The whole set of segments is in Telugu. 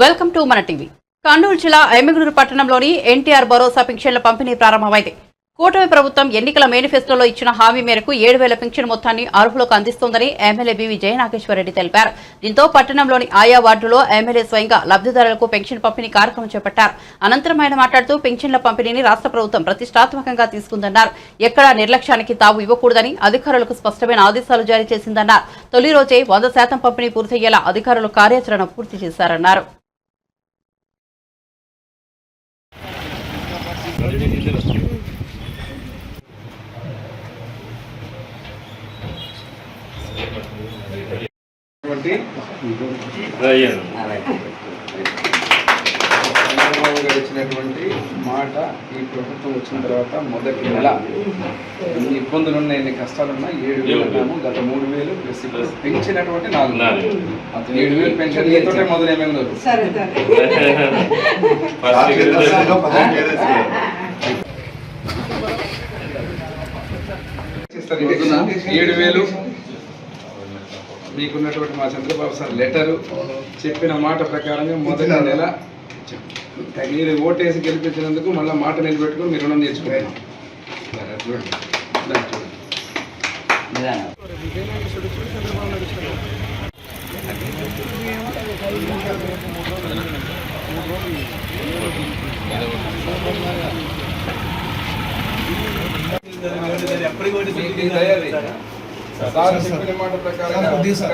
వెల్కమ్ టు మన టీవీ. కర్నూలు జిల్లా ఎమ్మిగనూరు పట్టణంలోని ఎన్టీఆర్ భరోసా పింఛన్ల పంపిణీ ప్రారంభమైంది. కూటమి ప్రభుత్వం ఎన్నికల మేనిఫెస్టోలో ఇచ్చిన హామీ మేరకు 7,000 పింఛన్ మొత్తాన్ని అర్హులకు అందిస్తోందని ఎమ్మెల్యే బివి జయనాగేశ్వరరెడ్డి తెలిపారు. దీంతో పట్టణంలోని ఆయా వార్డులో ఎమ్మెల్యే స్వయంగా లబ్ధిదారులకు పెన్షన్ పంపిణీ కార్యక్రమం చేపట్టారు. అనంతరం ఆయన మాట్లాడుతూ పెన్షన్ల పంపిణీని రాష్ట్ర ప్రభుత్వం ప్రతిష్టాత్మకంగా తీసుకుందన్నారు. ఎక్కడా నిర్లక్ష్యానికి తావు ఇవ్వకూడదని అధికారులకు స్పష్టమైన ఆదేశాలు జారీ చేసిందన్నారు. తొలి రోజే 100% పంపిణీ పూర్తయ్యేలా అధికారులు కార్యాచరణ పూర్తి చేశారన్నారు. ఇచ్చినటువంటి మాట ఈ ప్రభుత్వం వచ్చిన తర్వాత మొదటి నెల ఎన్ని ఇబ్బందులున్నా ఎన్ని కష్టాలున్నా 7,000 అన్నాము. గత 3,000 ప్లస్ ఇప్పుడు పెంచినటువంటి 4,000 7,000 పెన్షన్ తోటే మొదలైపోయింది. 7,000 మీకున్నటువంటి మా చంద్రబాబు సార్ లెటరు చెప్పిన మాట ప్రకారంగా మొదటి నెల మీరు ఓటేసి గెలిపించినందుకు మళ్ళీ మాట నిలబెట్టుకుని మీరు రుణం తీర్చుకుంటారు. సార్ చెప్పిన మాట ప్రకారం 4,000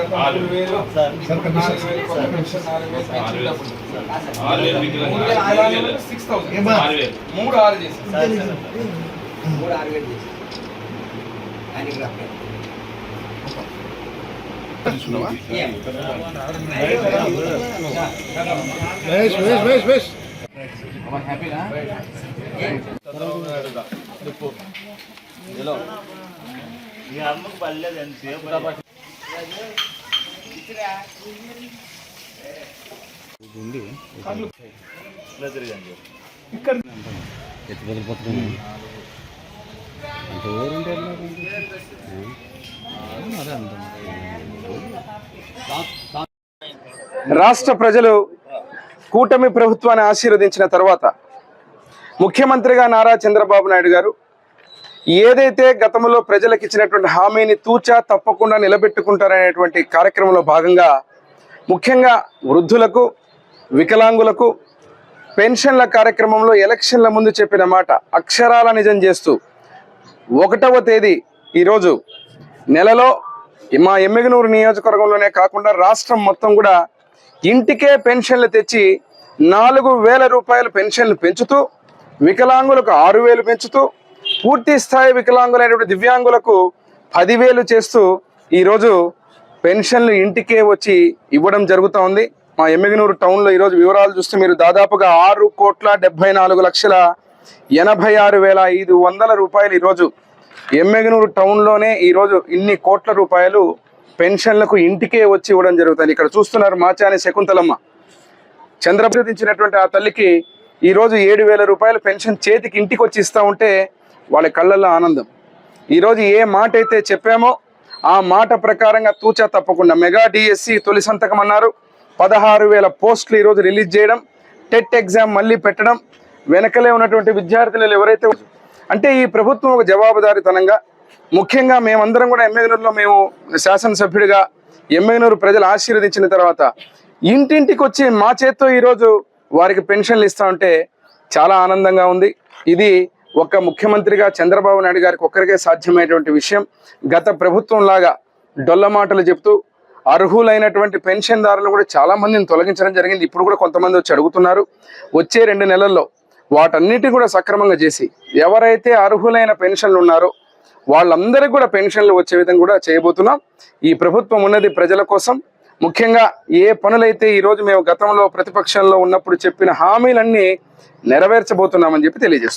రాష్ట్ర ప్రజలు కూటమి ప్రభుత్వాన్ని ఆశీర్వదించిన తర్వాత ముఖ్యమంత్రిగా నారా చంద్రబాబు నాయుడు గారు ఏదైతే గతంలో ప్రజలకు ఇచ్చినటువంటి హామీని తూచా తప్పకుండా నిలబెట్టుకుంటారనేటువంటి కార్యక్రమంలో భాగంగా ముఖ్యంగా వృద్ధులకు, వికలాంగులకు పెన్షన్ల కార్యక్రమంలో ఎలక్షన్ల ముందు చెప్పిన మాట అక్షరాల నిజం చేస్తూ 1వ తేదీ ఈరోజు నెలలో మా ఎమ్మిగనూరు నియోజకవర్గంలోనే కాకుండా రాష్ట్రం మొత్తం కూడా ఇంటికే పెన్షన్లు తెచ్చి 4,000 రూపాయలు పెన్షన్లు పెంచుతూ, వికలాంగులకు 6,000 పెంచుతూ, పూర్తి స్థాయి వికలాంగులైనటువంటి దివ్యాంగులకు 10,000 చేస్తూ ఈరోజు పెన్షన్లు ఇంటికే వచ్చి ఇవ్వడం జరుగుతూ ఉంది. మా ఎమ్మిగనూరు టౌన్లో ఈరోజు వివరాలు చూస్తే మీరు దాదాపుగా 6,74,86,500 రూపాయలు ఈరోజు ఎమ్మిగనూరు టౌన్లోనే ఈరోజు ఇన్ని కోట్ల రూపాయలు పెన్షన్లకు ఇంటికే వచ్చి ఇవ్వడం జరుగుతుంది. ఇక్కడ చూస్తున్నారు మాచాని శకుంతలమ్మ చంద్రప్రదించినటువంటి ఆ తల్లికి ఈరోజు 7,000 రూపాయలు పెన్షన్ చేతికి ఇంటికి వచ్చి ఇస్తూ ఉంటే వాళ్ళ కళ్ళల్లో ఆనందం. ఈరోజు ఏ మాట అయితే చెప్పామో ఆ మాట ప్రకారంగా తూచా తప్పకుండా మెగా డిఎస్సి తొలి సంతకం అన్నారు. 16,000 పోస్టులు ఈరోజు రిలీజ్ చేయడం, టెట్ ఎగ్జామ్ మళ్ళీ పెట్టడం, వెనకలే ఉన్నటువంటి విద్యార్థులు ఎవరైతే అంటే ఈ ప్రభుత్వం ఒక జవాబుదారీతనంగా ముఖ్యంగా మేమందరం కూడా ఎమ్మిగనూరులో మేము శాసనసభ్యుడిగా ఎమ్మిగనూరు ప్రజలు ఆశీర్వదించిన తర్వాత ఇంటింటికి వచ్చి మా చేత్తో ఈరోజు వారికి పెన్షన్లు ఇస్తా ఉంటే చాలా ఆనందంగా ఉంది. ఇది ఒక ముఖ్యమంత్రిగా చంద్రబాబు నాయుడు గారికి ఒక్కరికే సాధ్యమైనటువంటి విషయం. గత ప్రభుత్వం లాగా డొల్ల మాటలు చెప్తూ అర్హులైనటువంటి పెన్షన్దారులు కూడా చాలా మందిని తొలగించడం జరిగింది. ఇప్పుడు కూడా కొంతమంది వచ్చి అడుగుతున్నారు. వచ్చే 2 నెలల్లో వాటన్నిటి కూడా సక్రమంగా చేసి ఎవరైతే అర్హులైన పెన్షన్లు ఉన్నారో వాళ్ళందరికీ కూడా పెన్షన్లు వచ్చే విధంగా కూడా చేయబోతున్నాం. ఈ ప్రభుత్వం ఉన్నది ప్రజల కోసం. ముఖ్యంగా ఏ పనులైతే ఈరోజు మేము గతంలో ప్రతిపక్షంలో ఉన్నప్పుడు చెప్పిన హామీలన్నీ నెరవేర్చబోతున్నామని చెప్పి తెలియజేస్తున్నాం.